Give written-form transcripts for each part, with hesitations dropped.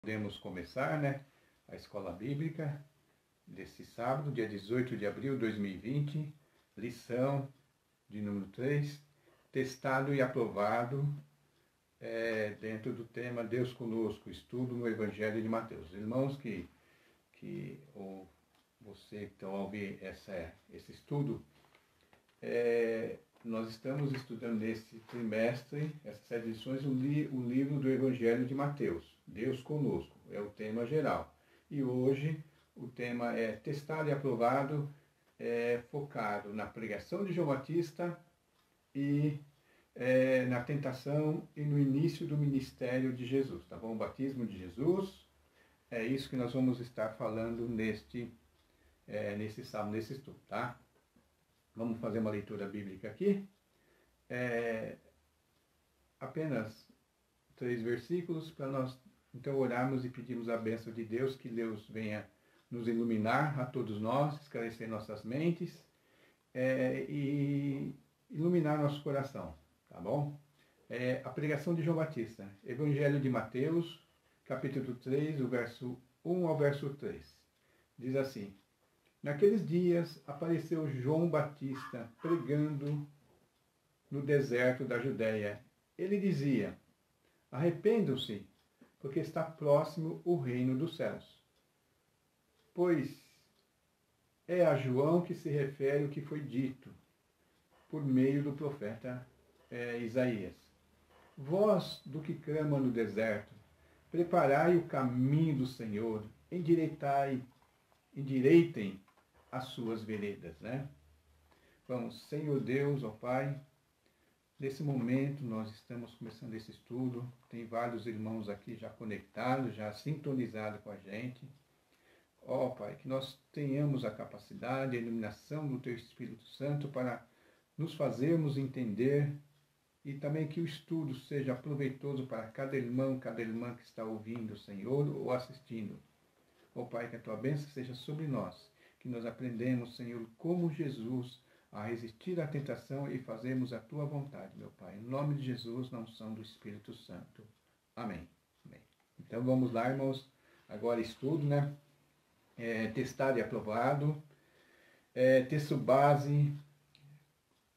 Podemos começar, a escola bíblica desse sábado, dia 18 de abril de 2020, lição de número 3, testado e aprovado, dentro do tema Deus conosco, estudo no Evangelho de Mateus. Irmãos ou você que estão a ouvir esse estudo, nós estamos estudando nesse trimestre, essas 7 lições, o livro do Evangelho de Mateus, Deus conosco, é o tema geral. E hoje o tema é testado e aprovado, focado na pregação de João Batista e na tentação e no início do ministério de Jesus, tá bom? O batismo de Jesus, é isso que nós vamos estar falando nesse sábado, nesse estudo, tá? Vamos fazer uma leitura bíblica aqui. Apenas 3 versículos para nós então orarmos e pedirmos a bênção de Deus, que Deus venha nos iluminar a todos nós, esclarecer nossas mentes e iluminar nosso coração, tá bom? A pregação de João Batista, Evangelho de Mateus, capítulo 3, o verso 1 ao verso 3. Diz assim: Naqueles dias apareceu João Batista pregando no deserto da Judéia. Ele dizia: Arrependam-se, porque está próximo o reino dos céus. Pois é a João que se refere o que foi dito por meio do profeta Isaías. Voz do que clama no deserto, preparai o caminho do Senhor, endireitem as suas veredas, Vamos, Senhor Deus, ó Pai, nesse momento nós estamos começando esse estudo, tem vários irmãos aqui já conectados, já sintonizados com a gente. Ó Pai, que nós tenhamos a capacidade, a iluminação do Teu Espírito Santo para nos fazermos entender e também que o estudo seja proveitoso para cada irmão, cada irmã que está ouvindo, Senhor, ou assistindo. Ó Pai, que a Tua bênção seja sobre nós, que nós aprendemos, Senhor, como Jesus, a resistir à tentação e fazermos a Tua vontade, meu Pai. Em nome de Jesus, na unção do Espírito Santo. Amém. Amém. Então vamos lá, irmãos. Agora estudo, testado e aprovado. Texto base,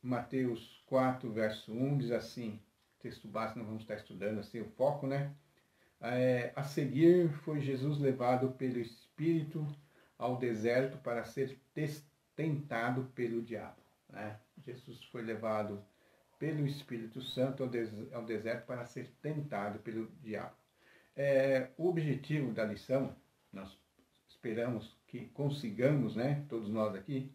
Mateus 4, verso 1, diz assim, texto base, nós vamos estar estudando assim, o foco, A seguir foi Jesus levado pelo Espírito ao deserto para ser tentado pelo diabo. Jesus foi levado pelo Espírito Santo ao deserto para ser tentado pelo diabo. O objetivo da lição, nós esperamos que consigamos, todos nós aqui,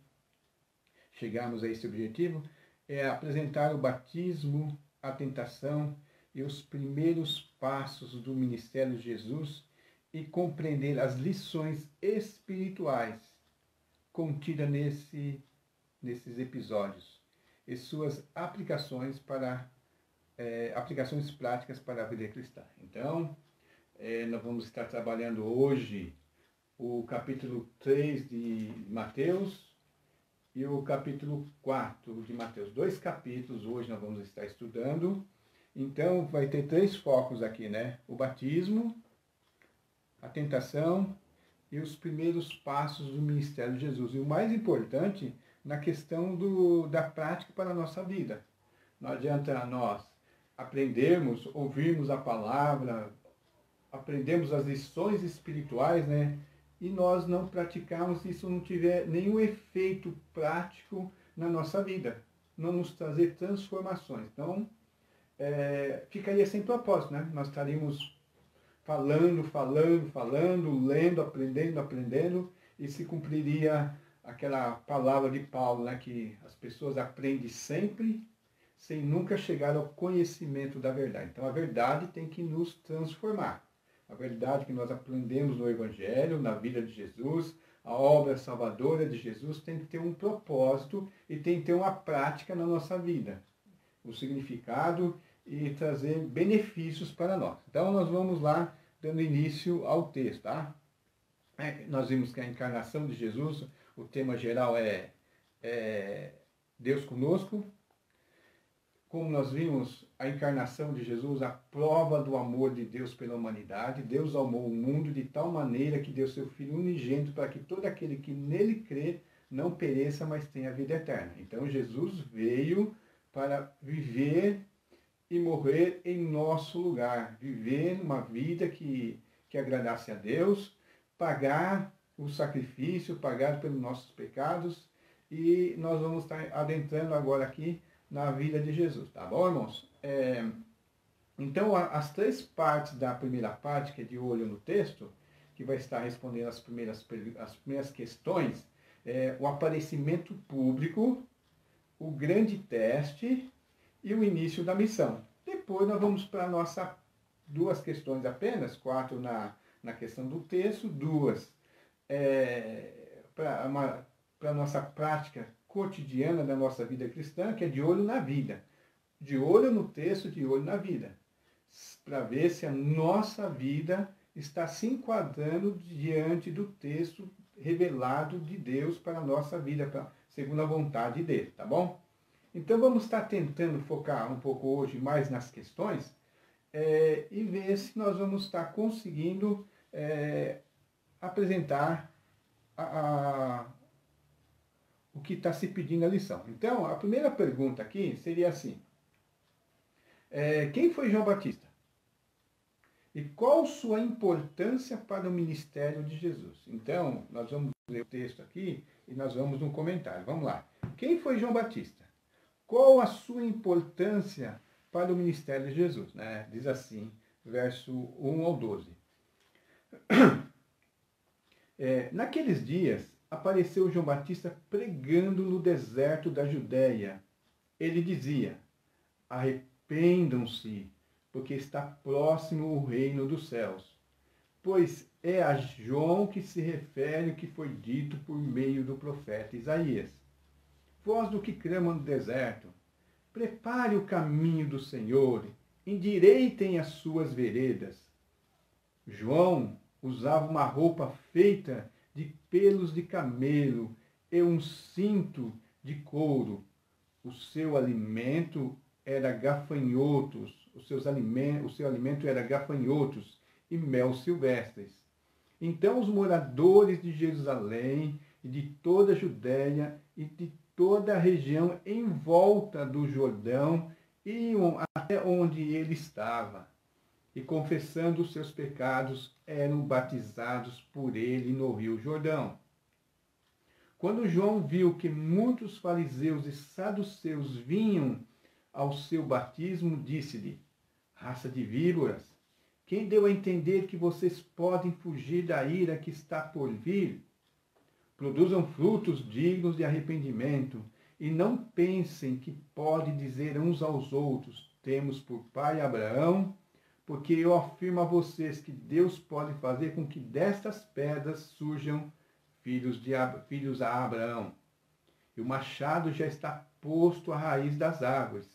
chegarmos a esse objetivo, é apresentar o batismo, a tentação e os primeiros passos do ministério de Jesus e compreender as lições espirituais contidas nesses episódios e suas aplicações aplicações práticas para a vida cristã. Então, nós vamos estar trabalhando hoje o capítulo 3 de Mateus e o capítulo 4 de Mateus. 2 capítulos hoje nós vamos estar estudando. Então, vai ter 3 focos aqui, O batismo, a tentação e os primeiros passos do ministério de Jesus. E o mais importante, na questão da prática para a nossa vida. Não adianta nós aprendermos, ouvirmos a palavra, aprendemos as lições espirituais, e nós não praticarmos, isso não tiver nenhum efeito prático na nossa vida, não nos trazer transformações. Então, ficaria sem propósito, Nós estaríamos falando, lendo, aprendendo, e se cumpriria aquela palavra de Paulo, que as pessoas aprendem sempre, sem nunca chegar ao conhecimento da verdade. Então, a verdade tem que nos transformar. A verdade que nós aprendemos no Evangelho, na vida de Jesus, a obra salvadora de Jesus, tem que ter um propósito e tem que ter uma prática na nossa vida. O significado e trazer benefícios para nós. Então, nós vamos lá, dando início ao texto, nós vimos que a encarnação de Jesus, o tema geral é Deus conosco. como nós vimos, a encarnação de Jesus, a prova do amor de Deus pela humanidade. Deus amou o mundo de tal maneira que deu seu Filho unigênito para que todo aquele que nele crê não pereça, mas tenha vida eterna. Então Jesus veio para viver e morrer em nosso lugar, viver uma vida que agradasse a Deus, pagar o sacrifício, pagar pelos nossos pecados, e nós vamos estar adentrando agora aqui na vida de Jesus, tá bom, irmãos? Então, as três partes da primeira parte, que é de olho no texto, que vai estar respondendo as primeiras questões, o aparecimento público, o grande teste e o início da missão. Depois nós vamos para nossas duas questões apenas, 4 na questão do texto, 2 para a nossa prática cotidiana da nossa vida cristã, que é de olho na vida. De olho no texto, de olho na vida. Para ver se a nossa vida está se enquadrando diante do texto revelado de Deus para a nossa vida, segundo a vontade dele, tá bom? Então vamos estar tentando focar um pouco hoje mais nas questões e ver se nós vamos estar conseguindo apresentar o que está se pedindo na lição. Então, a primeira pergunta aqui seria assim: quem foi João Batista? E qual sua importância para o ministério de Jesus? Então, nós vamos ler o texto aqui e nós vamos no comentário. Vamos lá. Quem foi João Batista? Qual a sua importância para o ministério de Jesus? Né? Diz assim, verso 1 ao 12. Naqueles dias, apareceu João Batista pregando no deserto da Judéia. Ele dizia: arrependam-se, porque está próximo o reino dos céus. Pois é a João que se refere o que foi dito por meio do profeta Isaías. Voz do que clama no deserto: prepare o caminho do Senhor, endireitem as suas veredas. João usava uma roupa feita de pelos de camelo e um cinto de couro. O seu alimento era gafanhotos, o seu alimento era gafanhotos e mel silvestres. Então os moradores de Jerusalém e de toda a Judéia e de toda a região em volta do Jordão iam até onde ele estava, e confessando os seus pecados, eram batizados por ele no rio Jordão. Quando João viu que muitos fariseus e saduceus vinham ao seu batismo, disse-lhe: raça de víboras, quem deu a entender que vocês podem fugir da ira que está por vir? Produzam frutos dignos de arrependimento, e não pensem que podem dizer uns aos outros: temos por pai Abraão, porque eu afirmo a vocês que Deus pode fazer com que destas pedras surjam filhos a Abraão. E o machado já está posto à raiz das árvores.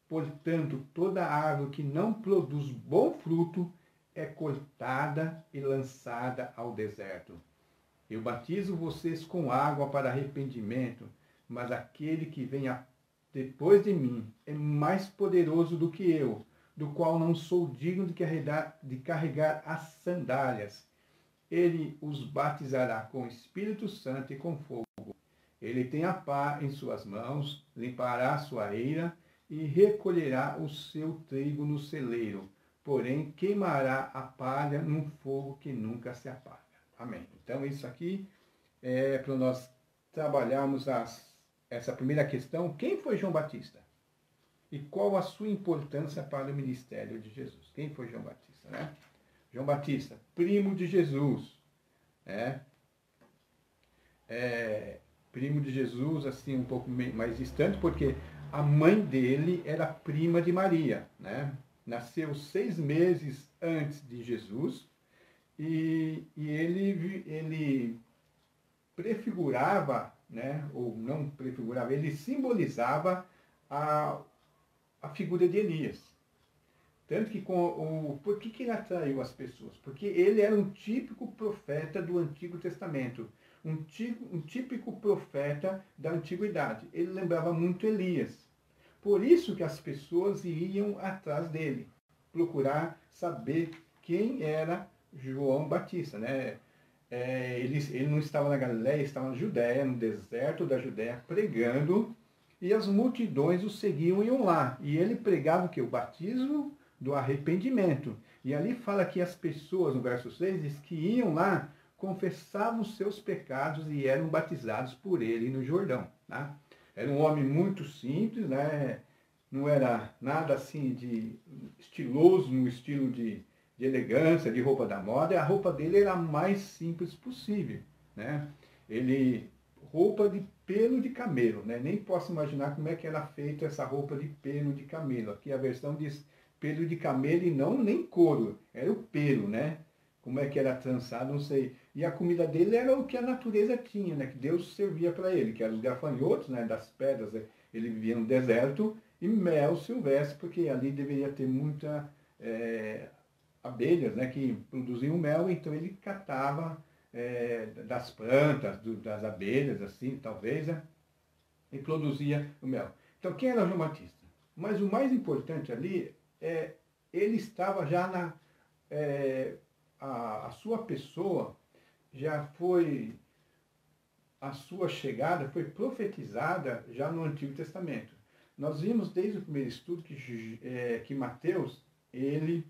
Portanto, toda árvore que não produz bom fruto é cortada e lançada ao deserto. Eu batizo vocês com água para arrependimento, mas aquele que vem depois de mim é mais poderoso do que eu, do qual não sou digno de carregar as sandálias. Ele os batizará com o Espírito Santo e com fogo. Ele tem a pá em suas mãos, limpará a sua eira e recolherá o seu trigo no celeiro, porém queimará a palha num fogo que nunca se apaga. Amém. Então isso aqui é para nós trabalharmos essa primeira questão: quem foi João Batista? E qual a sua importância para o ministério de Jesus? Quem foi João Batista, né? João Batista, primo de Jesus, né? Primo de Jesus, assim, um pouco mais distante, porque a mãe dele era prima de Maria, né? Nasceu 6 meses antes de Jesus, e ele prefigurava, né? Ou não prefigurava, ele simbolizava a figura de Elias. Tanto que por que ele atraiu as pessoas? Porque ele era um típico profeta do Antigo Testamento, um típico profeta da Antiguidade. Ele lembrava muito Elias. Por isso que as pessoas iam atrás dele, procurar saber quem era João Batista, né? Ele não estava na Galiléia, estava na Judéia, no deserto da Judéia, pregando, e as multidões o seguiam e iam lá. E ele pregava o quê? O batismo do arrependimento. E ali fala que as pessoas, no verso 6, diz que iam lá, confessavam os seus pecados e eram batizados por ele no Jordão. Tá? Era um homem muito simples, né? Não era nada assim de estiloso, no estilo de elegância, de roupa da moda. A roupa dele era a mais simples possível, né? Ele, roupa de pelo de camelo, né? Nem posso imaginar como é que era feita essa roupa de pelo de camelo. Aqui a versão diz pelo de camelo e não nem couro, era o pelo, né? Como é que era trançado, não sei. E a comida dele era o que a natureza tinha, né? Que Deus servia para ele, que eram os gafanhotos, né? Das pedras, né? Ele vivia no deserto, e mel silvestre, porque ali deveria ter muita abelhas, né? Que produziam mel, então ele catava das plantas, das abelhas, assim, talvez, né? E produzia o mel. Então, quem era João Batista? Mas o mais importante ali ele estava já a sua pessoa já foi, a sua chegada foi profetizada já no Antigo Testamento. Nós vimos desde o primeiro estudo que Mateus, ele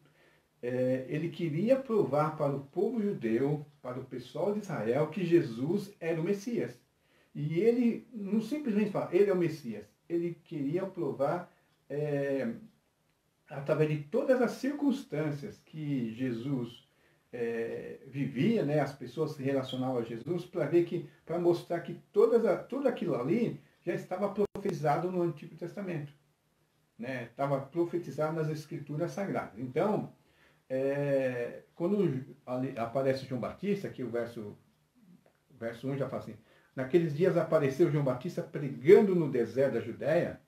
queria provar para o povo judeu, para o pessoal de Israel, que Jesus era o Messias. E ele não simplesmente fala, ele é o Messias. Ele queria provar através de todas as circunstâncias que Jesus vivia, né, as pessoas se relacionavam a Jesus, para mostrar que tudo aquilo ali já estava profetizado no Antigo Testamento, né? Estava profetizado nas Escrituras Sagradas. Então, quando aparece João Batista, que o verso 1 já fala assim, naqueles dias apareceu João Batista pregando no deserto da Judéia,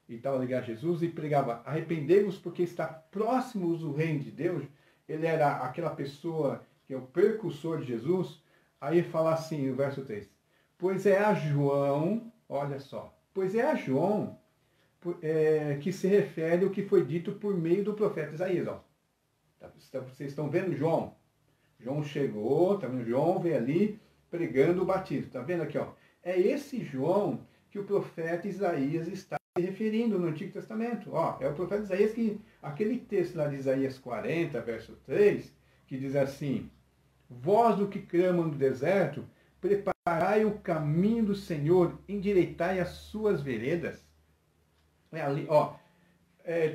e estava ligado a Jesus, e pregava, arrependei-vos porque está próximos o reino de Deus. Ele era aquela pessoa que é o precursor de Jesus. Aí fala assim, o verso 3, pois é a João, olha só, pois é a João que se refere ao que foi dito por meio do profeta Isaías. Ó. Vocês estão vendo João? João chegou, tá vendo? João veio ali pregando o batismo. Está vendo aqui? Ó? É esse João que o profeta Isaías está se referindo no Antigo Testamento. Ó, é o profeta Isaías que, aquele texto lá de Isaías 40, verso 3, que diz assim, vós do que clama no deserto, preparai o caminho do Senhor, endireitai as suas veredas. Ali, ó,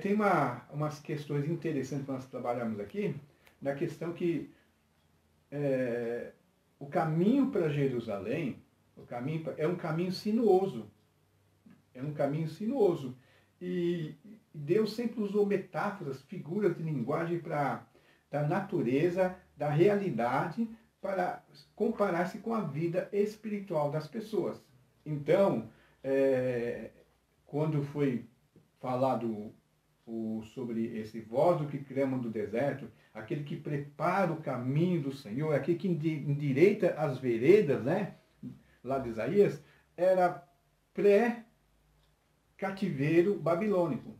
tem umas questões interessantes que nós trabalhamos aqui, na questão que o caminho para Jerusalém, é um caminho sinuoso. É um caminho sinuoso. E Deus sempre usou metáforas, figuras de linguagem da natureza, da realidade, para comparar-se com a vida espiritual das pessoas. Então, quando foi falado sobre esse voz do que clama do deserto, aquele que prepara o caminho do Senhor, aquele que endireita as veredas, né, lá de Isaías, era pré-cativeiro babilônico.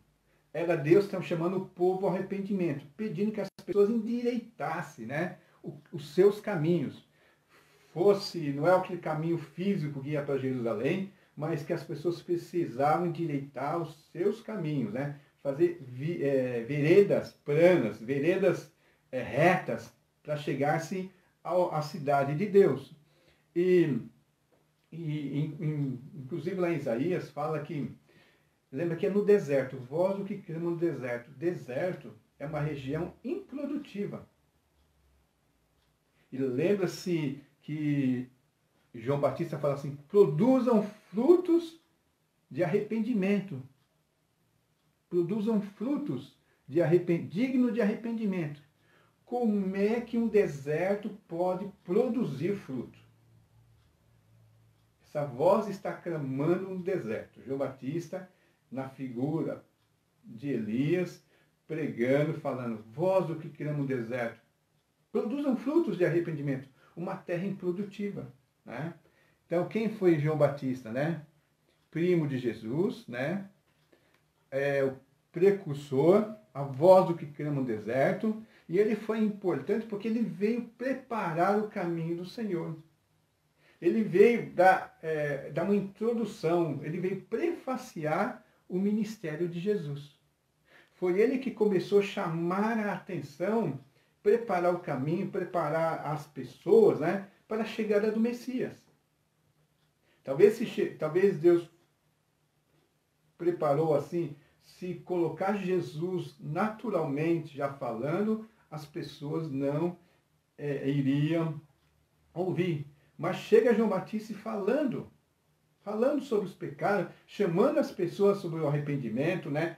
Era Deus que estava chamando o povo ao arrependimento, pedindo que as pessoas endireitassem, né, os seus caminhos. Não é aquele caminho físico que ia para Jerusalém, mas que as pessoas precisavam endireitar os seus caminhos, né? Fazer veredas planas, veredas retas, para chegar-se à cidade de Deus. Inclusive lá em Isaías fala que, lembra que é no deserto, vós o que clama no deserto. Deserto é uma região improdutiva. E lembra-se que João Batista fala assim, produzam frutos de arrependimento. Produzam frutos dignos de arrependimento. Como é que um deserto pode produzir fruto? Essa voz está clamando no deserto. João Batista, na figura de Elias, pregando, falando, voz do que clama no deserto. Produzam frutos de arrependimento. Uma terra improdutiva. Né? Então, quem foi João Batista? Né? Primo de Jesus, né? o precursor, a voz do que clama no deserto, e ele foi importante porque ele veio preparar o caminho do Senhor. Ele veio dar uma introdução, ele veio prefaciar o ministério de Jesus. Foi ele que começou a chamar a atenção, preparar o caminho, preparar as pessoas, né, para a chegada do Messias. Talvez Deus preparou assim, se colocar Jesus naturalmente já falando, as pessoas não iriam ouvir. Mas chega João Batista falando sobre os pecados, chamando as pessoas sobre o arrependimento, né?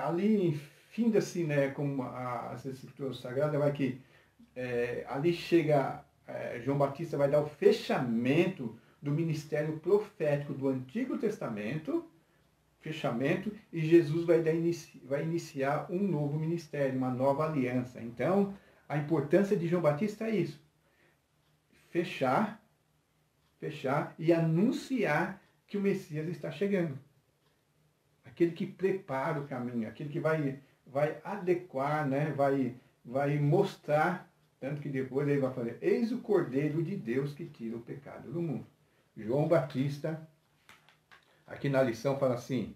Ali finda-se, né, como as escrituras sagradas, vai que ali chega, João Batista vai dar o fechamento do ministério profético do Antigo Testamento, e Jesus vai iniciar um novo ministério, uma nova aliança. Então, a importância de João Batista é isso: fechar e anunciar que o Messias está chegando. Aquele que prepara o caminho, aquele que vai adequar, né? vai mostrar, tanto que depois ele vai fazer: eis o Cordeiro de Deus que tira o pecado do mundo. João Batista, aqui na lição, fala assim,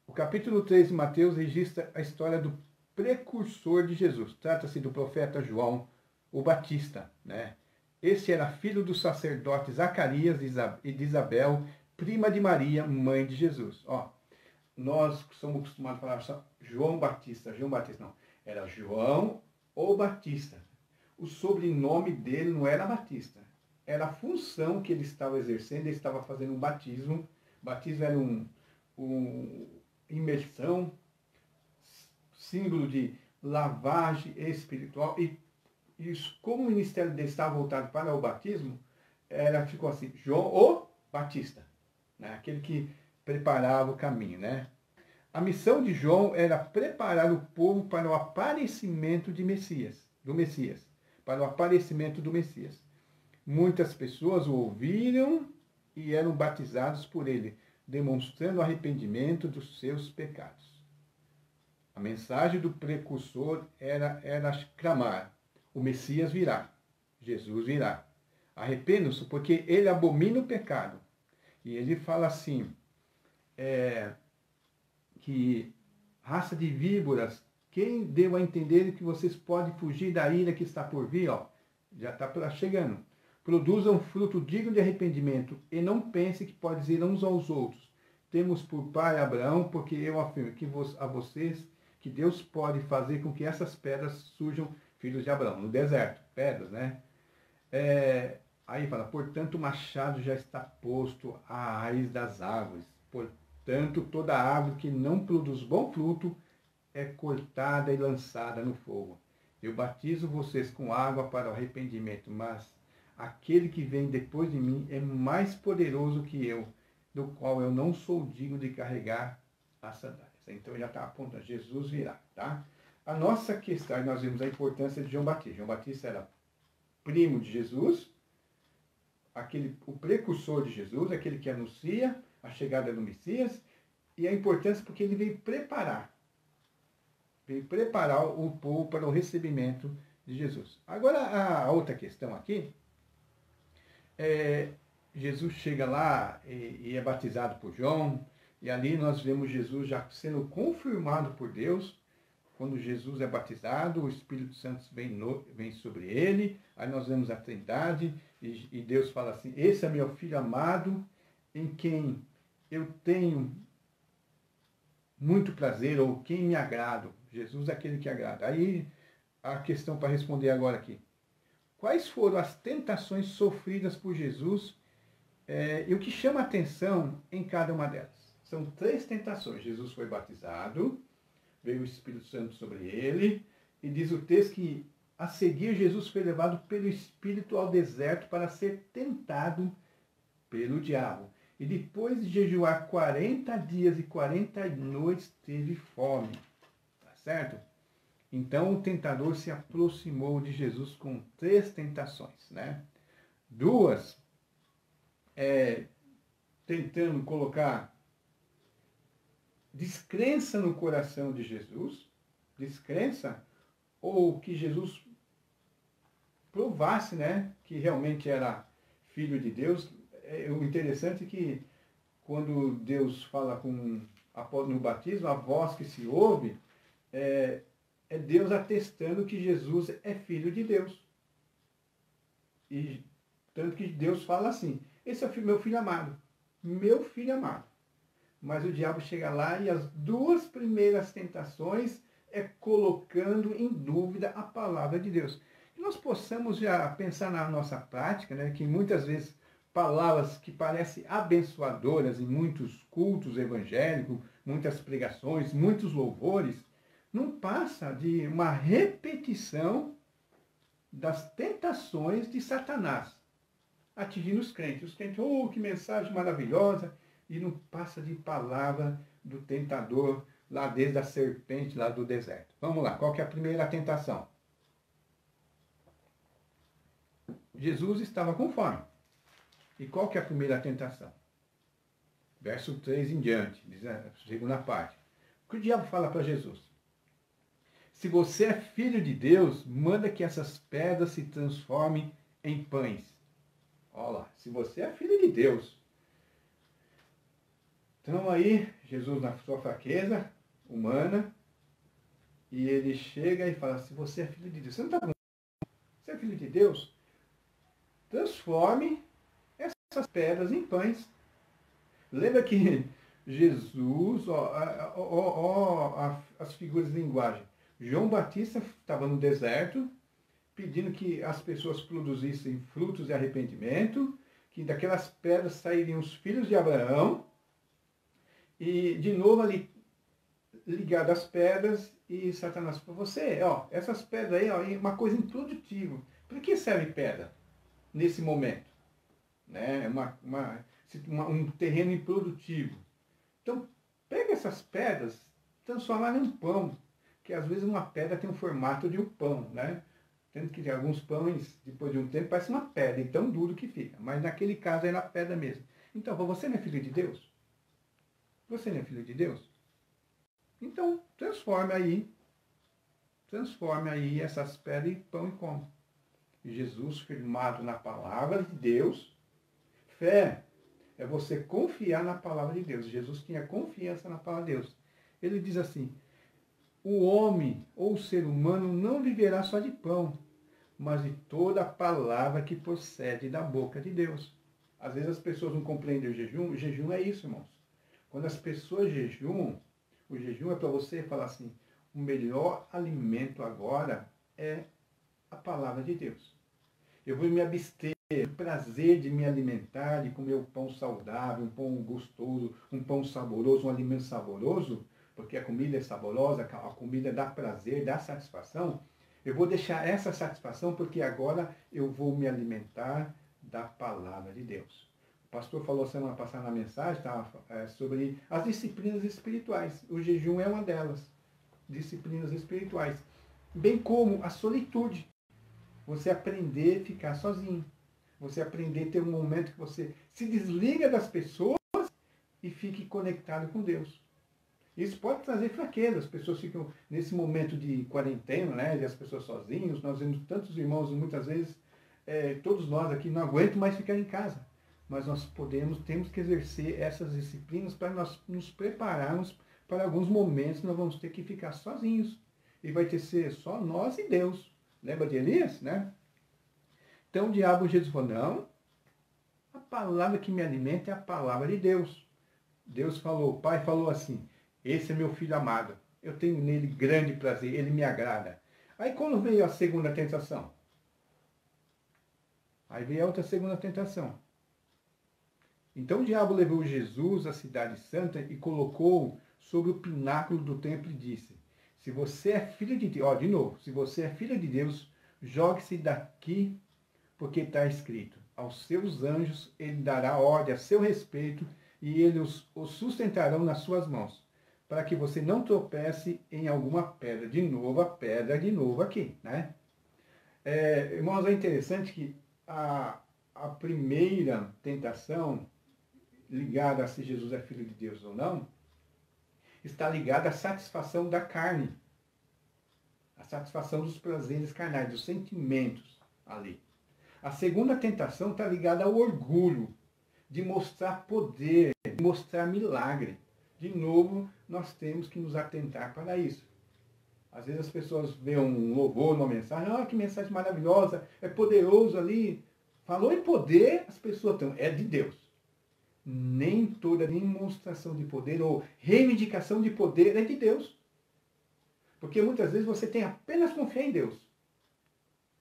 o capítulo 3 de Mateus registra a história do precursor de Jesus. Trata-se do profeta João, o Batista, né? Esse era filho do sacerdote Zacarias e de Isabel, prima de Maria, mãe de Jesus. Nós somos acostumados a falar João Batista não. Era João ou Batista. O sobrenome dele não era Batista. Era a função que ele estava exercendo, ele estava fazendo um batismo. Batismo era imersão, símbolo de lavagem espiritual. E como o ministério dele estava voltado para o batismo, ficou assim: João o Batista, né? Aquele que preparava o caminho, né? A missão de João era preparar o povo para o aparecimento do Messias. Para o aparecimento do Messias. Muitas pessoas o ouviram e eram batizados por ele, demonstrando arrependimento dos seus pecados. A mensagem do precursor era clamar: o Messias virá, Jesus virá. Arrependam-se, porque ele abomina o pecado. E ele fala assim, que raça de víboras, quem deu a entender que vocês podem fugir da ira que está por vir? Já está chegando. Produzam fruto digno de arrependimento e não pensem que podem dizer uns aos outros: temos por pai Abraão, porque eu afirmo a vocês que Deus pode fazer com que essas pedras surjam filhos de Abraão. No deserto, pedras, né? Aí fala: portanto o machado já está posto à raiz das árvores. Portanto, toda árvore que não produz bom fruto é cortada e lançada no fogo. Eu batizo vocês com água para o arrependimento, mas aquele que vem depois de mim é mais poderoso que eu, do qual eu não sou digno de carregar as sandálias. Então já está apontando: Jesus virá, tá? A nossa questão, nós vimos a importância de João Batista. João Batista era primo de Jesus, o precursor de Jesus, aquele que anuncia a chegada do Messias, e a importância porque ele veio preparar o povo para o recebimento de Jesus. Agora, a outra questão aqui, Jesus chega lá e é batizado por João, e ali nós vemos Jesus já sendo confirmado por Deus. Quando Jesus é batizado, o Espírito Santo vem sobre ele, aí nós vemos a Trindade, e Deus fala assim: esse é meu Filho amado, em quem eu tenho muito prazer, ou quem me agrado. Jesus é aquele que agrada. Aí a questão para responder agora aqui: quais foram as tentações sofridas por Jesus e o que chama a atenção em cada uma delas? São 3 tentações. Jesus foi batizado, veio o Espírito Santo sobre ele, e diz o texto que a seguir Jesus foi levado pelo Espírito ao deserto para ser tentado pelo diabo. E depois de jejuar 40 dias e 40 noites, teve fome. Tá certo? Então o tentador se aproximou de Jesus com 3 tentações, né? 2 tentando colocar descrença no coração de Jesus, descrença, ou que Jesus provasse, né, que realmente era filho de Deus. O interessante é que quando Deus fala no batismo, a voz que se ouve é Deus atestando que Jesus é filho de Deus. E tanto que Deus fala assim, esse é o meu filho amado, meu filho amado. Mas o diabo chega lá e as duas primeiras tentações é colocando em dúvida a palavra de Deus. Que nós possamos já pensar na nossa prática, né, que muitas vezes palavras que parecem abençoadoras em muitos cultos evangélicos, muitas pregações, muitos louvores, não passa de uma repetição das tentações de Satanás, atingindo os crentes. Os crentes, oh, que mensagem maravilhosa! E não passa de palavra do tentador, lá desde a serpente, lá do deserto. Vamos lá, qual que é a primeira tentação? Jesus estava com fome. E qual que é a primeira tentação? Verso 3 em diante, diz a segunda parte. O que o diabo fala para Jesus? Se você é filho de Deus, manda que essas pedras se transformem em pães. Olha lá, se você é filho de Deus. Então aí, Jesus na sua fraqueza humana, e ele chega e fala, se você é filho de Deus, você não está com você é filho de Deus? Transforme essas pedras em pães. Lembra que Jesus, as figuras de linguagem. João Batista estava no deserto, pedindo que as pessoas produzissem frutos de arrependimento, que daquelas pedras sairiam os filhos de Abraão, e de novo ali ligado às pedras, e Satanás falou, você, essas pedras aí, é uma coisa improdutível. Para que serve pedra nesse momento? Né? Um terreno improdutivo. Então, pega essas pedras, transforma em um pão, que às vezes uma pedra tem um formato de um pão, né? Tanto que alguns pães, depois de um tempo, parece uma pedra, e tão duro que fica. Mas naquele caso era pedra mesmo. Então, você não é filho de Deus? Você não é filho de Deus? Então, transforme aí essas pedras em pão e come. E Jesus, firmado na palavra de Deus, fé é você confiar na palavra de Deus. Jesus tinha confiança na palavra de Deus. Ele diz assim, o homem ou o ser humano não viverá só de pão, mas de toda a palavra que procede da boca de Deus. Às vezes as pessoas não compreendem o jejum é isso, irmãos. Quando as pessoas jejuam, o jejum é para você falar assim, o melhor alimento agora é a palavra de Deus. Eu vou me abster do prazer de me alimentar, de comer um pão saudável, um pão gostoso, um pão saboroso, um alimento saboroso, porque a comida é saborosa, a comida dá prazer, dá satisfação. Eu vou deixar essa satisfação porque agora eu vou me alimentar da palavra de Deus. O pastor falou semana passada na mensagem sobre as disciplinas espirituais. O jejum é uma delas, disciplinas espirituais. Bem como a solitude. Você aprender a ficar sozinho. Você aprender a ter um momento que você se desliga das pessoas e fique conectado com Deus. Isso pode trazer fraqueza. As pessoas ficam nesse momento de quarentena, né? E as pessoas sozinhas. Nós vemos tantos irmãos, muitas vezes, todos nós aqui não aguentam mais ficar em casa. Mas nós temos que exercer essas disciplinas para nós nos prepararmos para alguns momentos que nós vamos ter que ficar sozinhos. E vai ter que ser só nós e Deus. Lembra de Elias, né? Então o diabo, Jesus falou, não, a palavra que me alimenta é a palavra de Deus. Deus falou, o Pai falou assim, esse é meu filho amado, eu tenho nele grande prazer, ele me agrada. Aí quando veio a segunda tentação? Aí veio a outra segunda tentação. Então o diabo levou Jesus à cidade santa e colocou sobre o pináculo do templo e disse, se você é filho de Deus, de novo, se você é filho de Deus, jogue-se daqui, porque está escrito, aos seus anjos ele dará ordem a seu respeito e eles os sustentarão nas suas mãos, para que você não tropece em alguma pedra. De novo a pedra, de novo aqui, né? Irmãos, é interessante que a primeira tentação, ligada a se Jesus é filho de Deus ou não, está ligada à satisfação da carne. A satisfação dos prazeres carnais, dos sentimentos ali. A segunda tentação está ligada ao orgulho, de mostrar poder, de mostrar milagre. De novo, nós temos que nos atentar para isso. Às vezes as pessoas veem um louvor, uma mensagem, que mensagem maravilhosa, é poderoso ali. Falou em poder, as pessoas estão, é de Deus. Nem toda demonstração de poder ou reivindicação de poder é de Deus. Porque muitas vezes você tem apenas confiar em Deus.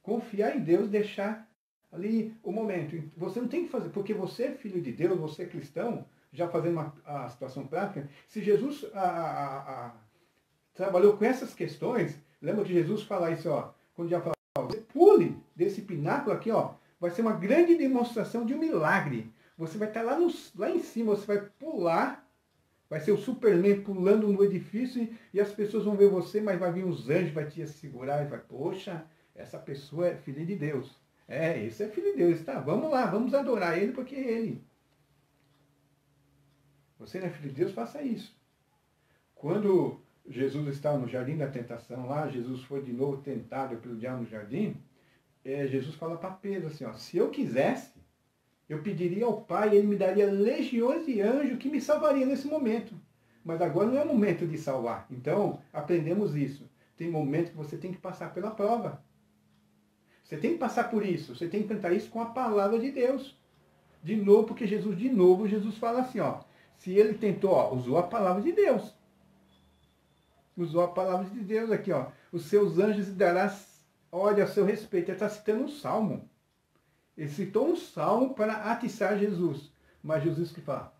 Confiar em Deus, deixar ali o momento. Você não tem que fazer, porque você é filho de Deus, você é cristão, já fazendo a situação prática. Se Jesus trabalhou com essas questões, lembra que Jesus fala isso, quando já fala, você pule desse pináculo aqui, vai ser uma grande demonstração de um milagre. Você vai estar lá em cima, você vai pular. Vai ser o Superman pulando no edifício e as pessoas vão ver você, mas vai vir os anjos, vai te segurar e vai, poxa, essa pessoa é filha de Deus. Esse é filho de Deus, tá? Vamos lá, vamos adorar ele porque é ele. Você não é filho de Deus, faça isso. Quando Jesus estava no jardim da tentação lá, Jesus foi de novo tentado pelo diabo no jardim, Jesus fala para Pedro assim, se eu quisesse, eu pediria ao Pai, ele me daria legiões de anjos que me salvaria nesse momento. Mas agora não é o momento de salvar. Então, aprendemos isso. Tem momento que você tem que passar pela prova. Você tem que passar por isso. Você tem que enfrentar isso com a palavra de Deus. De novo, porque Jesus fala assim, se ele tentou, usou a palavra de Deus. Usou a palavra de Deus aqui, os seus anjos darás ordem a seu respeito. Ele está citando um salmo. Ele citou um salmo para atiçar Jesus. Mas Jesus que fala?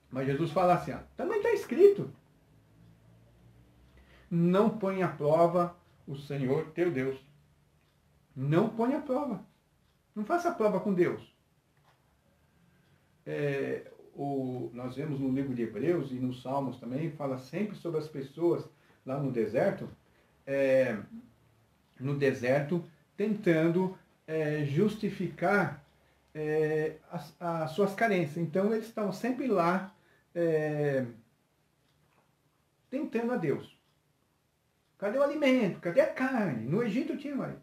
Mas Jesus fala assim, também está escrito. Não põe à prova o Senhor teu Deus. Não põe à prova. Não faça a prova com Deus. Nós vemos no livro de Hebreus e nos Salmos também, fala sempre sobre as pessoas lá no deserto, tentando justificar as suas carências. Então eles estavam sempre lá tentando a Deus. Cadê o alimento? Cadê a carne? No Egito tinha mais.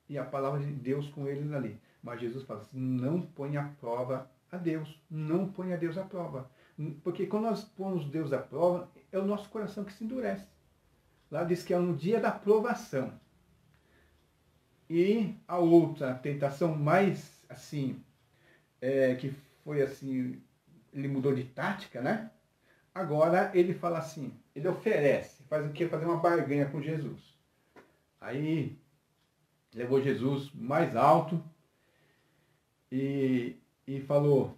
E a palavra de Deus com eles ali. Mas Jesus fala assim, não põe à prova a Deus. Não põe a Deus à prova. Porque quando nós pomos Deus à prova, é o nosso coração que se endurece. Lá diz que é no dia da provação. E a outra tentação mais assim, que foi assim, ele mudou de tática, né? Agora ele fala assim, ele oferece, faz o quê? Fazer uma barganha com Jesus. Aí levou Jesus mais alto e falou,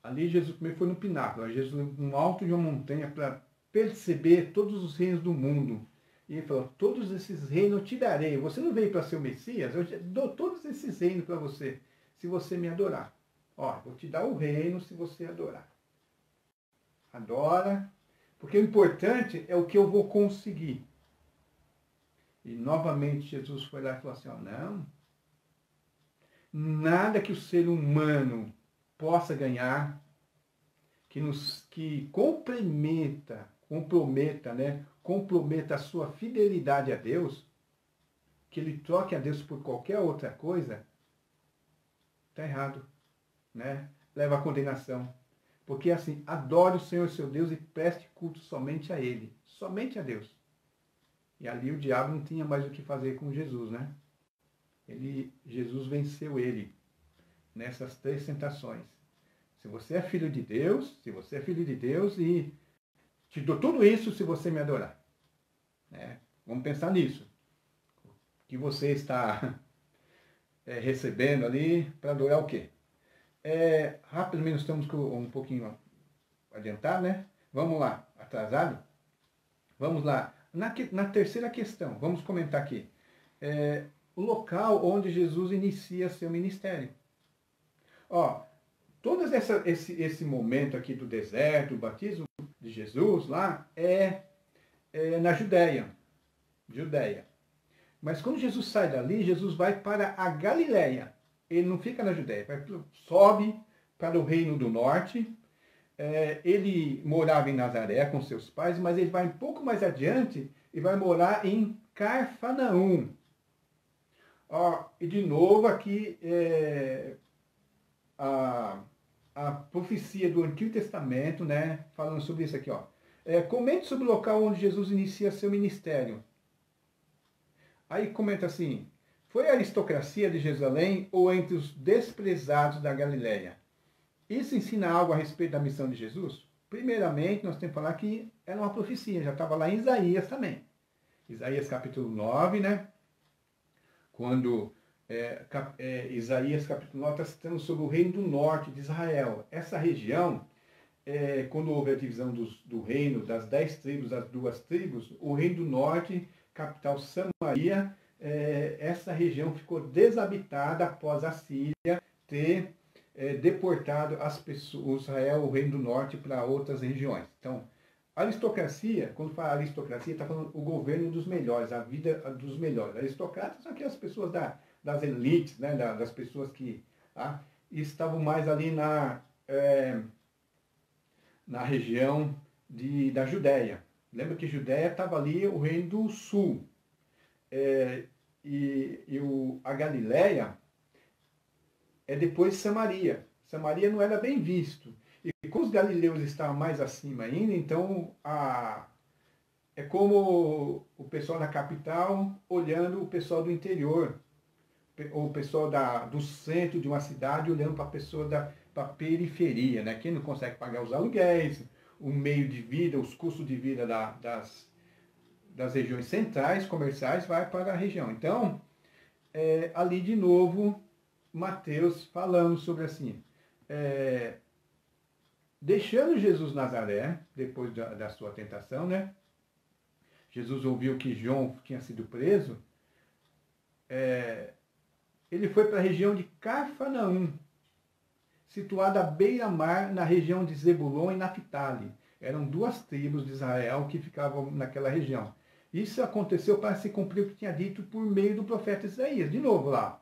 ali Jesus primeiro foi no pináculo, Jesus no alto de uma montanha para perceber todos os reinos do mundo. E ele falou, todos esses reinos eu te darei. Você não veio para ser o Messias? Eu dou todos esses reinos para você, se você me adorar. Vou te dar o reino se você adorar. Adora, porque o importante é o que eu vou conseguir. E novamente Jesus foi lá e falou assim, não, nada que o ser humano possa ganhar, que comprometa a sua fidelidade a Deus, que ele troque a Deus por qualquer outra coisa, está errado, né? Leva à condenação. Porque assim, adore o Senhor seu Deus e preste culto somente a Ele, somente a Deus. E ali o diabo não tinha mais o que fazer com Jesus, né? Jesus venceu ele nessas 3 tentações. Se você é filho de Deus, e te dou tudo isso se você me adorar. Vamos pensar nisso. O que você está recebendo ali para adorar o quê? Rapidamente, nós estamos um pouquinho adiantado, né? Vamos lá, atrasado? Vamos lá. Na terceira questão, vamos comentar aqui. O local onde Jesus inicia seu ministério. Todo esse momento aqui do deserto, o batismo de Jesus lá, é na Judéia. Mas quando Jesus sai dali, Jesus vai para a Galileia. Ele não fica na Judéia, sobe para o Reino do Norte. Ele morava em Nazaré com seus pais, mas ele vai um pouco mais adiante e vai morar em Cafarnaum. E de novo aqui a profecia do Antigo Testamento, né, falando sobre isso aqui. Comente sobre o local onde Jesus inicia seu ministério. Aí comenta assim: foi a aristocracia de Jerusalém ou entre os desprezados da Galileia? Isso ensina algo a respeito da missão de Jesus? Primeiramente, nós temos que falar que era uma profecia, já estava lá em Isaías também. Isaías capítulo 9, né? Quando Isaías capítulo 9 está citando sobre o reino do norte de Israel. Essa região, quando houve a divisão do reino, das 10 tribos, das 2 tribos, o reino do norte, capital Samaria, essa região ficou desabitada após a Síria ter deportado as pessoas, Israel, o reino do norte, para outras regiões. Então, aristocracia, quando fala aristocracia, está falando o governo dos melhores, a vida dos melhores. Aristocratas são aquelas pessoas das elites, né, das pessoas que estavam mais ali na região da Judéia. Lembra que Judéia estava ali o reino do sul. A Galileia depois Samaria. Samaria não era bem visto. E como os galileus estavam mais acima ainda, então é como o pessoal da capital olhando o pessoal do interior, ou o pessoal do centro de uma cidade olhando para a pessoa da periferia, né? Quem não consegue pagar os aluguéis, o meio de vida, os custos de vida das regiões centrais, comerciais, vai para a região. Então, ali de novo, Mateus falando sobre assim, deixando Jesus Nazaré, depois da sua tentação, né? Jesus ouviu que João tinha sido preso, ele foi para a região de Cafarnaum, situada à beira-mar, na região de Zebulon e Naphtali. Eram 2 tribos de Israel que ficavam naquela região. Isso aconteceu para se cumprir o que tinha dito por meio do profeta Isaías. De novo lá,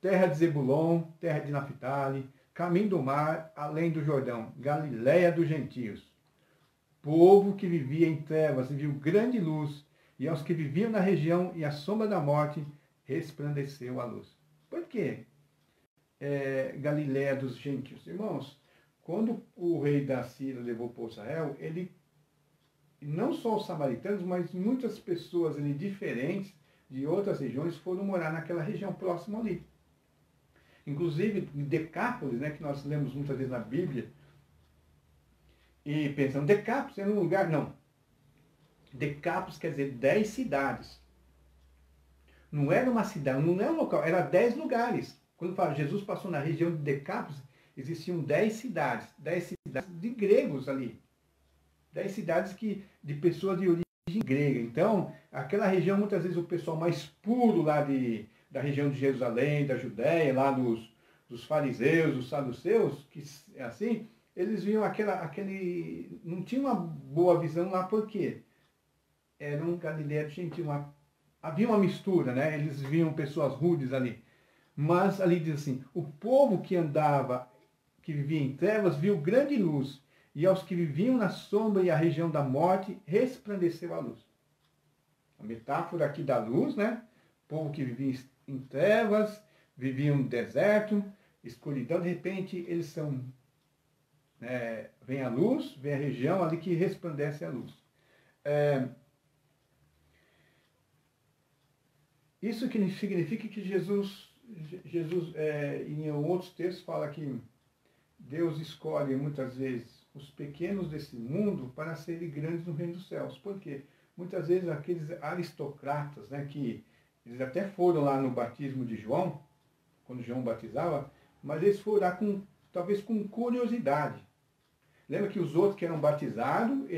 terra de Zebulon, terra de Naphtali, caminho do mar, além do Jordão, Galiléia dos gentios. Povo que vivia em trevas viu grande luz, e aos que viviam na região e à sombra da morte, resplandeceu a luz. Por quê? Galiléia dos gentios. Irmãos, quando o rei da Síria levou para Israel, ele, não só os samaritanos, mas muitas pessoas ali diferentes de outras regiões foram morar naquela região próxima ali. Inclusive Decápolis, né, que nós lemos muitas vezes na Bíblia, e pensamos, Decápolis é um lugar? Não. Decápolis quer dizer 10 cidades. Não era uma cidade, não era um local, era 10 lugares. Quando fala Jesus passou na região de Decápolis, existiam 10 cidades de gregos ali. 10 cidades de pessoas de origem grega. Então, aquela região, muitas vezes, o pessoal mais puro lá da região de Jerusalém, da Judéia, lá dos fariseus, dos saduceus, que assim, eles viam aquele. Não tinha uma boa visão lá, por quê? Era um Galiléia gentil, havia uma mistura, né? Eles viam pessoas rudes ali. Mas ali diz assim: o povo que andava, que vivia em trevas, viu grande luz, e aos que viviam na sombra e a região da morte, resplandeceu a luz. A metáfora aqui da luz, né? O povo que vivia em trevas, vivia no deserto, escuridão, de repente eles são. Vem a luz, vem a região ali que resplandece a luz. Isso que significa que Jesus em outros textos, fala que Deus escolhe muitas vezes os pequenos desse mundo para serem grandes no reino dos céus. Por quê? Muitas vezes aqueles aristocratas, né, que eles até foram lá no batismo de João, quando João batizava, mas eles foram lá talvez com curiosidade. Lembra que os outros que eram batizados,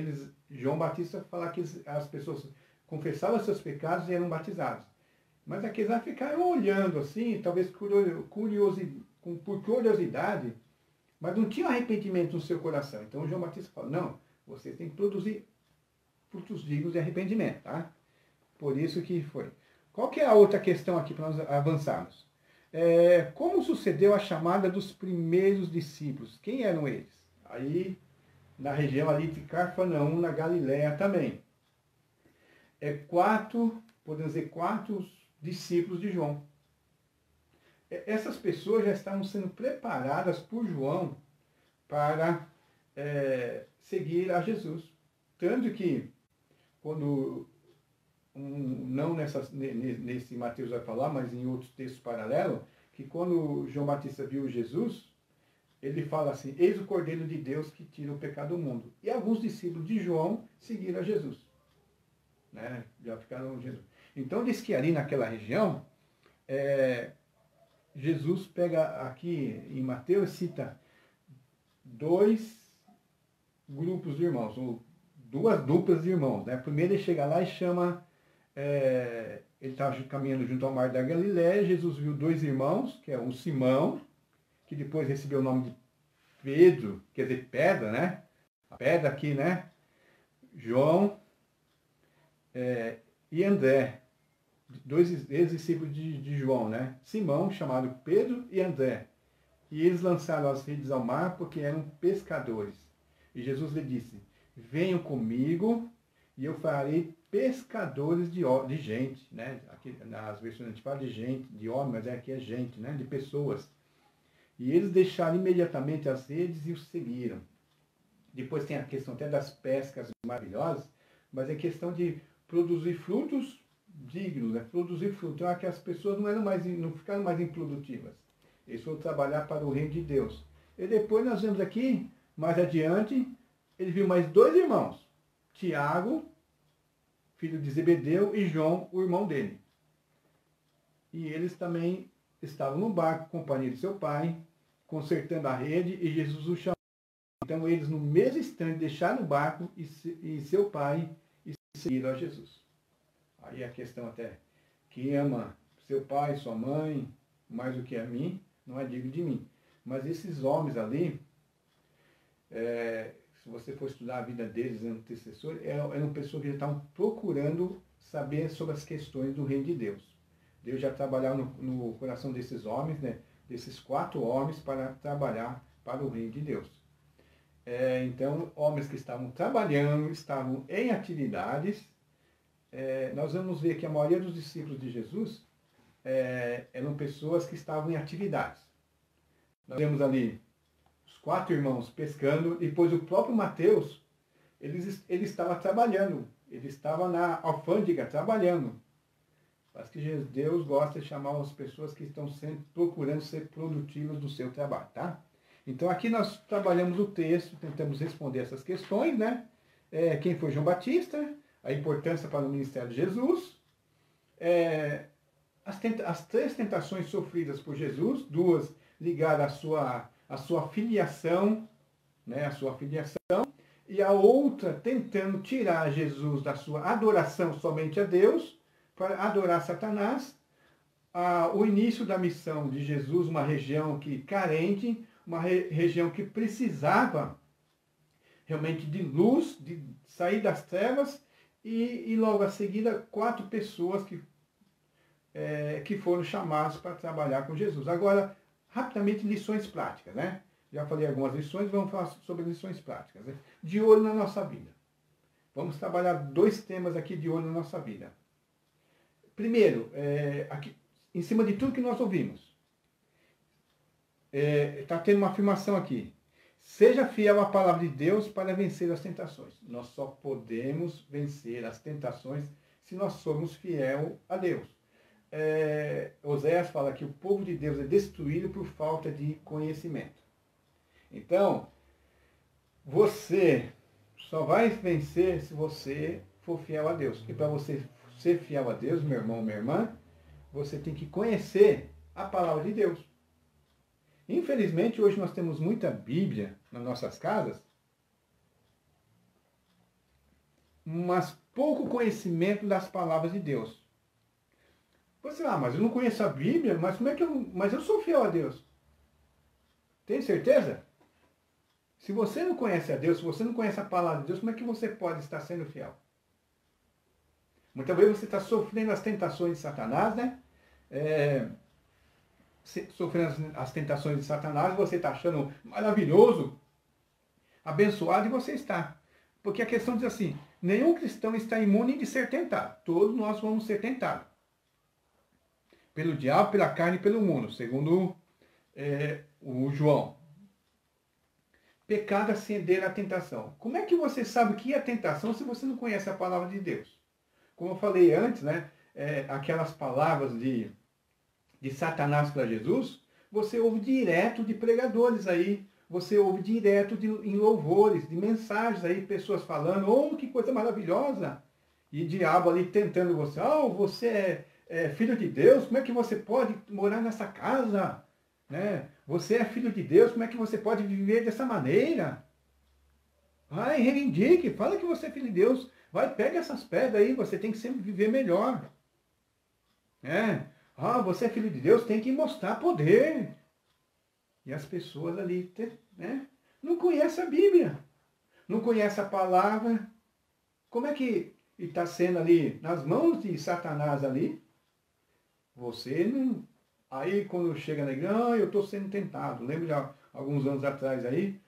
João Batista falava que as pessoas confessavam seus pecados e eram batizados. Mas aqueles lá ficaram olhando assim, talvez por curiosidade, mas não tinha arrependimento no seu coração. Então João Batista falou, não, você tem que produzir frutos dignos de arrependimento, tá? Por isso que foi. Qual que é a outra questão aqui para nós avançarmos? Como sucedeu a chamada dos primeiros discípulos? Quem eram eles? Aí, na região ali de Cafarnaum, na Galiléia também. Podemos dizer, quatro discípulos de João. Essas pessoas já estavam sendo preparadas por João para seguir a Jesus. Tanto que, quando, não nesse Mateus vai falar, mas em outros textos paralelos, que quando João Batista viu Jesus, ele fala assim: eis o Cordeiro de Deus que tira o pecado do mundo. E alguns discípulos de João seguiram a Jesus. Né? Já ficaram com Jesus. Então diz que ali naquela região, Jesus pega aqui em Mateus, cita 2 grupos de irmãos, ou 2 duplas de irmãos. Né? Primeiro ele chega lá e chama, ele estava caminhando junto ao mar da Galiléia, Jesus viu 2 irmãos, que é o Simão, que depois recebeu o nome de Pedro, quer dizer, pedra, né? A pedra aqui, né? João e André, 2 ex-discípulos de João, né? Simão, chamado Pedro, e André. E eles lançaram as redes ao mar porque eram pescadores. E Jesus lhe disse: venham comigo e eu farei pescadores de gente, né? Aqui nas versões a gente fala de gente, de homem, mas aqui é gente, né? De pessoas. E eles deixaram imediatamente as redes e os seguiram. Depois tem a questão até das pescas maravilhosas, mas é questão de produzir frutos dignos, né? Produzir frutos. Então, que as pessoas não ficaram mais improdutivas. Eles foram trabalhar para o reino de Deus. E depois nós vemos aqui, mais adiante, ele viu mais 2 irmãos. Tiago, filho de Zebedeu, e João, o irmão dele. E eles também estavam no barco, companhia de seu pai, consertando a rede, e Jesus os chamou. Então eles, no mesmo instante, deixaram o barco e seu pai e seguiram a Jesus. Aí a questão até, quem ama seu pai, sua mãe, mais do que a mim, não é digno de mim. Mas esses homens ali, se você for estudar a vida deles, antecessores, eram pessoas que já estavam procurando saber sobre as questões do reino de Deus. Deus já trabalhava no coração desses homens, né, desses 4 homens, para trabalhar para o reino de Deus. Então, homens que estavam trabalhando, estavam em atividades. Nós vamos ver que a maioria dos discípulos de Jesus eram pessoas que estavam em atividades. Nós vemos ali os 4 irmãos pescando, depois o próprio Mateus, ele estava trabalhando, ele estava na alfândega trabalhando. Mas que Deus gosta de chamar as pessoas que estão sempre procurando ser produtivas do seu trabalho, tá? Então aqui nós trabalhamos o texto, tentamos responder essas questões, né? Quem foi João Batista, a importância para o ministério de Jesus, as 3 tentações sofridas por Jesus, 2 ligadas à sua filiação, né? A sua filiação, e a outra tentando tirar Jesus da sua adoração somente a Deus, para adorar Satanás. O início da missão de Jesus, uma região carente, uma região que precisava realmente de luz, de sair das trevas, e logo a seguida 4 pessoas que foram chamadas para trabalhar com Jesus. Agora, rapidamente, lições práticas, né? Já falei algumas lições, vamos falar sobre lições práticas, né? De olho na nossa vida. Vamos trabalhar 2 temas aqui de olho na nossa vida. Primeiro, aqui, em cima de tudo que nós ouvimos, está tendo uma afirmação aqui. Seja fiel à palavra de Deus para vencer as tentações. Nós só podemos vencer as tentações se nós formos fiel a Deus. Oséias fala que o povo de Deus é destruído por falta de conhecimento. Então, você só vai vencer se você for fiel a Deus. E para você ser fiel a Deus, meu irmão, minha irmã, você tem que conhecer a palavra de Deus. Infelizmente, hoje nós temos muita Bíblia nas nossas casas, mas pouco conhecimento das palavras de Deus. Você, mas eu não conheço a Bíblia, mas mas eu sou fiel a Deus. Tem certeza? Se você não conhece a Deus, se você não conhece a palavra de Deus, como é que você pode estar sendo fiel? Muitas vezes você está sofrendo as tentações de Satanás, né? sofrendo as tentações de Satanás, você está achando maravilhoso, abençoado, e você está. Porque a questão diz assim, nenhum cristão está imune de ser tentado. Todos nós vamos ser tentados. Pelo diabo, pela carne e pelo mundo, segundo o João. Pecado é acender a tentação. Como é que você sabe o que é tentação se você não conhece a palavra de Deus? Como eu falei antes, né? Aquelas palavras de Satanás para Jesus, você ouve direto de pregadores aí, você ouve direto em louvores, de mensagens aí, pessoas falando, oh, que coisa maravilhosa, e diabo ali tentando você, oh, você é filho de Deus, como é que você pode morar nessa casa? Né? Você é filho de Deus, como é que você pode viver dessa maneira? Vai, reivindique, fala que você é filho de Deus, vai, pega essas pedras aí, você tem que sempre viver melhor. Você é filho de Deus, tem que mostrar poder. E as pessoas ali, né, não conhecem a Bíblia, não conhecem a palavra. Como é que está sendo ali, nas mãos de Satanás ali? Você não... Aí quando chega na igreja, eu estou sendo tentado. Lembro de alguns anos atrás aí,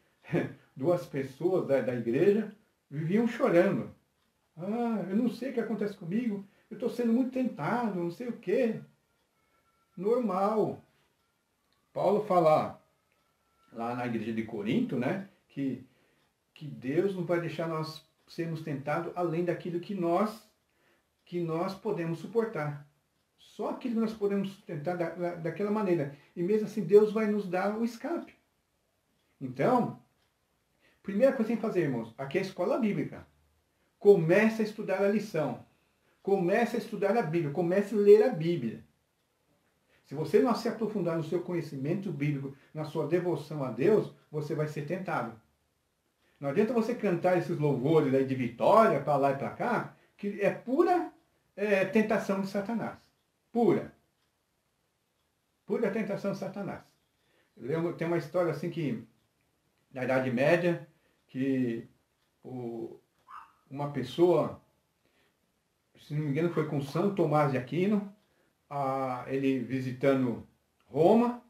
duas pessoas da igreja viviam chorando. Eu não sei o que acontece comigo, eu estou sendo muito tentado, não sei o quê. Normal. Paulo fala lá na igreja de Corinto, né, que Deus não vai deixar nós sermos tentados além daquilo que nós podemos suportar. Só aquilo que nós podemos sustentar daquela maneira. E mesmo assim, Deus vai nos dar o escape. Então, primeira coisa que tem que fazer, irmãos, aqui é a escola bíblica. Comece a estudar a lição. Comece a estudar a Bíblia. Comece a ler a Bíblia. Se você não se aprofundar no seu conhecimento bíblico, na sua devoção a Deus, você vai ser tentado. Não adianta você cantar esses louvores aí de vitória para lá e para cá, que é pura tentação de Satanás. Pura. Pura tentação de Satanás. Tem uma história assim que, na Idade Média, que uma pessoa, se não me engano, foi com São Tomás de Aquino, ele visitando Roma,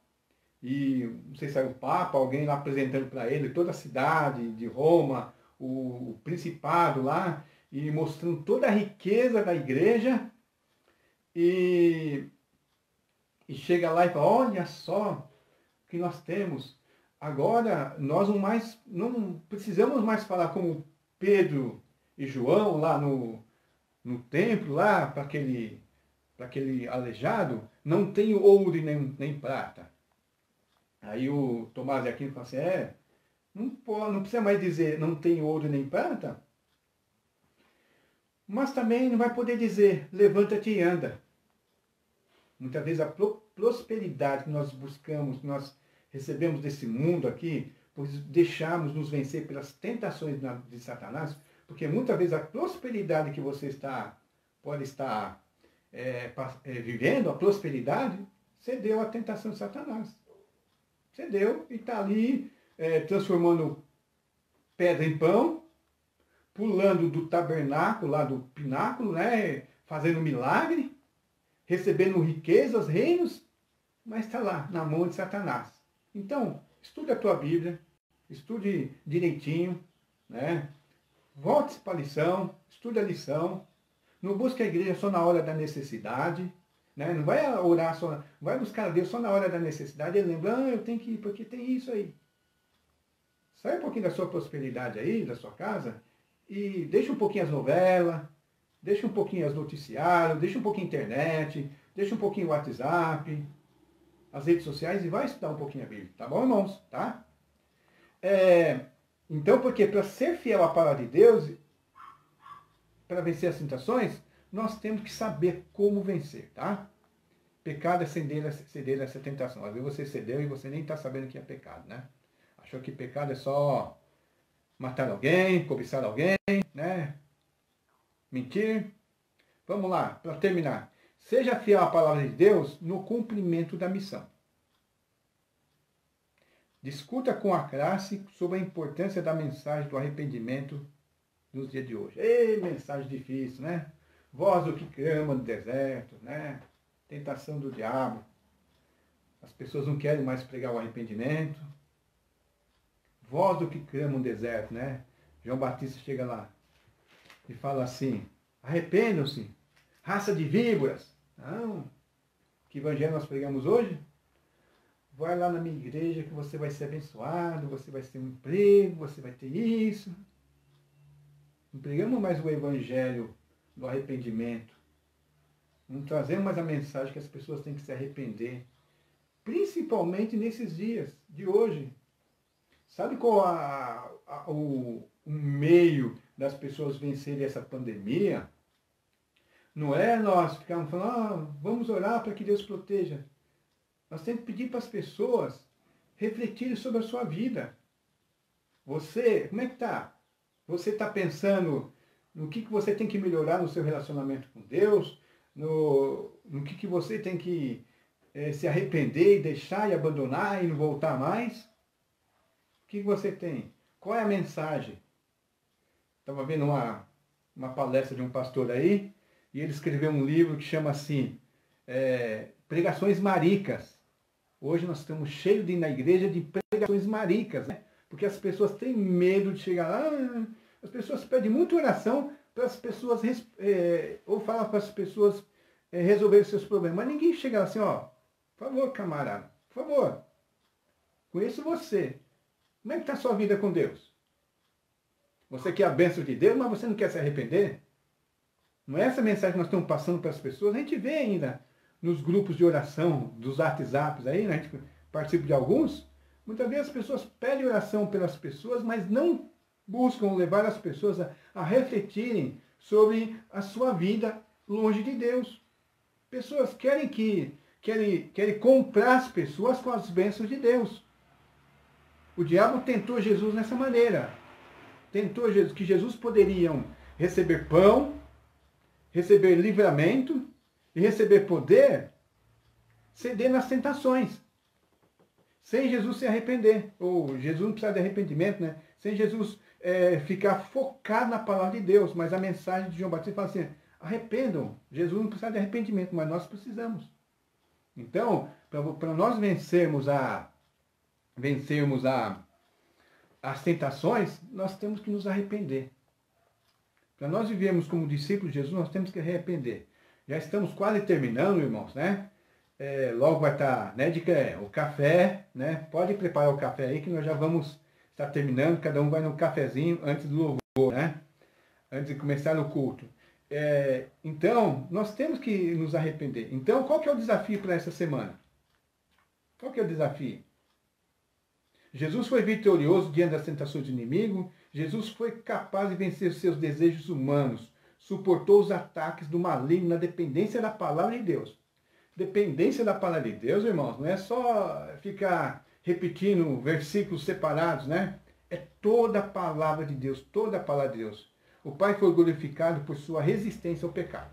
e não sei se era o Papa, alguém lá apresentando para ele toda a cidade de Roma, o principado lá, e mostrando toda a riqueza da igreja, e chega lá e fala, olha só o que nós temos. Agora nós não precisamos mais falar como Pedro e João lá no templo, lá para aquele aleijado, não tem ouro e nem prata. Aí o Tomás de Aquino fala assim, não precisa mais dizer não tem ouro nem prata, mas também não vai poder dizer levanta-te e anda. Muitas vezes a prosperidade que nós buscamos, que nós recebemos desse mundo aqui, por deixarmos nos vencer pelas tentações de Satanás, porque muitas vezes a prosperidade que você pode estar vivendo, a prosperidade, cedeu à tentação de Satanás. Cedeu e está ali transformando pedra em pão, pulando do tabernáculo, lá do pináculo, né, fazendo milagre, recebendo riquezas, reinos, mas está lá, na mão de Satanás. Então, estude a tua Bíblia, estude direitinho, né? Volte para a lição, estude a lição, não busque a igreja só na hora da necessidade, né? Não vai orar só, vai buscar a Deus só na hora da necessidade e lembra, eu tenho que ir, porque tem isso aí. Sai um pouquinho da sua prosperidade aí, da sua casa, e deixa um pouquinho as novelas, deixa um pouquinho as noticiários, deixa um pouquinho a internet, deixa um pouquinho o WhatsApp, as redes sociais e vai estudar um pouquinho a Bíblia. Tá bom, irmãos? Tá? Então, porque para ser fiel à palavra de Deus, para vencer as tentações, nós temos que saber como vencer, tá? Pecado é ceder a essa tentação. Às vezes você cedeu e você nem está sabendo que é pecado, né? Achou que pecado é só matar alguém, cobiçar alguém, né? Mentir. Vamos lá, para terminar. Seja fiel à palavra de Deus no cumprimento da missão. Discuta com a classe sobre a importância da mensagem do arrependimento nos dias de hoje. Ei, mensagem difícil, né? Voz do que clama no deserto, né? Tentação do diabo. As pessoas não querem mais pregar o arrependimento. Voz do que clama no deserto, né? João Batista chega lá e fala assim: arrependam-se, raça de víboras. Não. Que evangelho nós pregamos hoje? Vai lá na minha igreja que você vai ser abençoado, você vai ter um emprego, você vai ter isso. Não pregamos mais o evangelho do arrependimento. Não trazemos mais a mensagem que as pessoas têm que se arrepender. Principalmente nesses dias de hoje. Sabe qual o meio das pessoas vencerem essa pandemia? Não é nós ficarmos falando, vamos orar para que Deus proteja. Nós temos que pedir para as pessoas refletirem sobre a sua vida. Você, como é que está? Você está pensando no que você tem que melhorar no seu relacionamento com Deus? No que você tem que se arrepender e deixar e abandonar e não voltar mais? O que você tem? Qual é a mensagem? Estava vendo uma palestra de um pastor aí, e ele escreveu um livro que chama assim, Pregações Maricas. Hoje nós estamos cheios na igreja de pregações maricas, né? Porque as pessoas têm medo de chegar lá, as pessoas pedem muita oração para as pessoas, ou falam para as pessoas resolverem seus problemas. Mas ninguém chega lá assim, ó, por favor, camarada, por favor, conheço você. Como é que está a sua vida com Deus? Você quer a bênção de Deus, mas você não quer se arrepender? Não é essa mensagem que nós estamos passando para as pessoas? A gente vê ainda nos grupos de oração, dos WhatsApps aí, né? A gente participa de alguns. Muitas vezes as pessoas pedem oração pelas pessoas, mas não buscam levar as pessoas a refletirem sobre a sua vida longe de Deus. Pessoas querem comprar as pessoas com as bênçãos de Deus. O diabo tentou Jesus nessa maneira. Tentou que Jesus poderiam receber pão, receber livramento e receber poder, ceder nas tentações. Sem Jesus se arrepender. Ou Jesus não precisa de arrependimento, né? Sem Jesus ficar focado na palavra de Deus. Mas a mensagem de João Batista fala assim, arrependam. Jesus não precisa de arrependimento, mas nós precisamos. Então, para nós vencermos as tentações, nós temos que nos arrepender. Para nós vivermos como discípulos de Jesus, nós temos que arrepender. Já estamos quase terminando, irmãos, né? Logo vai estar, né, o café, né? Pode preparar o café aí que nós já vamos estar terminando. Cada um vai no cafezinho antes do louvor, né? Antes de começar o culto. Então, nós temos que nos arrepender. Então, qual que é o desafio para essa semana? Qual que é o desafio? Jesus foi vitorioso diante das tentações do inimigo. Jesus foi capaz de vencer os seus desejos humanos. Suportou os ataques do maligno na dependência da palavra de Deus. Dependência da palavra de Deus, irmãos, não é só ficar repetindo versículos separados, né? É toda a palavra de Deus, toda a palavra de Deus. O Pai foi glorificado por sua resistência ao pecado.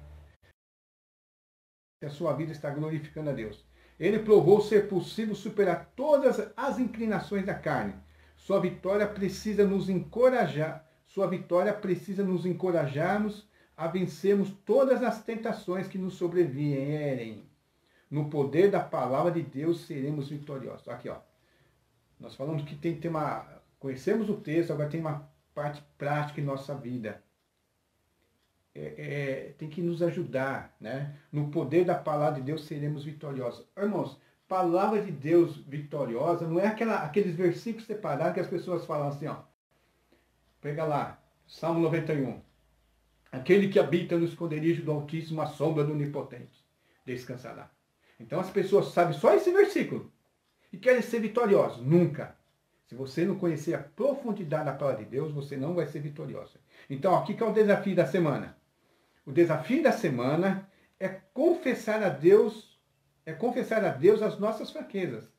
A sua vida está glorificando a Deus. Ele provou ser possível superar todas as inclinações da carne. Sua vitória precisa nos encorajar. Sua vitória precisa nos encorajarmos a vencermos todas as tentações que nos sobrevierem. No poder da palavra de Deus seremos vitoriosos. Aqui, ó. Nós falamos que tem que ter conhecemos o texto, agora tem uma parte prática em nossa vida. Tem que nos ajudar, né? No poder da palavra de Deus seremos vitoriosos. Irmãos, palavra de Deus vitoriosa não é aqueles versículos separados que as pessoas falam assim, ó. Pega lá, Salmo 91. Aquele que habita no esconderijo do Altíssimo, a sombra do Onipotente, descansará. Então as pessoas sabem só esse versículo e querem ser vitoriosos. Nunca. Se você não conhecer a profundidade da palavra de Deus, você não vai ser vitorioso. Então, aqui que é o desafio da semana. O desafio da semana é confessar a Deus as nossas fraquezas.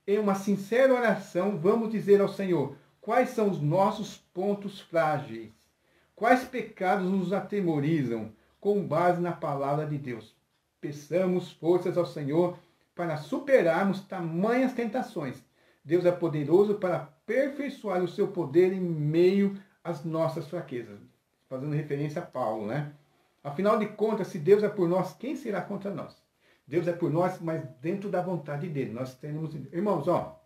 Em uma sincera oração, vamos dizer ao Senhor quais são os nossos pontos frágeis, quais pecados nos atemorizam, com base na palavra de Deus. Peçamos forças ao Senhor para superarmos tamanhas tentações. Deus é poderoso para aperfeiçoar o seu poder em meio às nossas fraquezas. Fazendo referência a Paulo, né? Afinal de contas, se Deus é por nós, quem será contra nós? Deus é por nós, mas dentro da vontade dele. Nós temos... Irmãos, ó,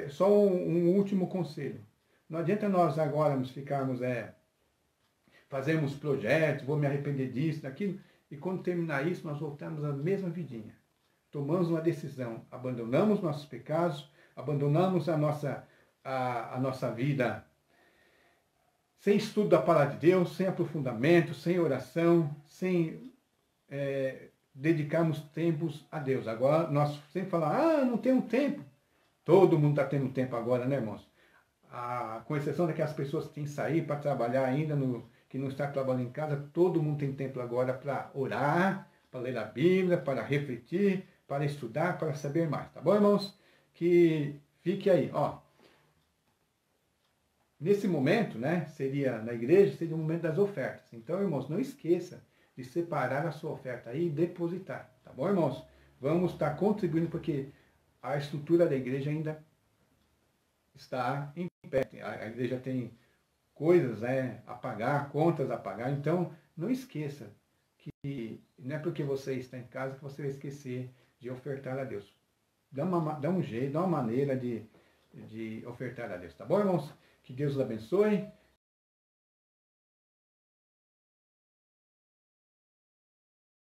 só um último conselho. Não adianta nós agora nos ficarmos, fazermos projetos, vou me arrepender disso, daquilo, e quando terminar isso, nós voltamos à mesma vidinha. Tomamos uma decisão, abandonamos nossos pecados, abandonamos a nossa vida sem estudo da palavra de Deus, sem aprofundamento, sem oração, sem dedicarmos tempos a Deus. Agora, nós sempre falamos, não tenho tempo. Todo mundo está tendo tempo agora, né, irmãos? Com exceção daquelas pessoas que têm que sair para trabalhar ainda, que não está trabalhando em casa, todo mundo tem tempo agora para orar, para ler a Bíblia, para refletir, para estudar, para saber mais. Tá bom, irmãos? Que fique aí, ó. Nesse momento, né, na igreja, seria o momento das ofertas. Então, irmãos, não esqueça de separar a sua oferta aí e depositar. Tá bom, irmãos? Vamos estar contribuindo porque a estrutura da igreja ainda está em pé. A igreja tem coisas a pagar, contas a pagar. Então, não esqueça que não é porque você está em casa que você vai esquecer de ofertar a Deus. Dá um jeito, dá uma maneira de ofertar a Deus. Tá bom, irmãos? Que Deus os abençoe.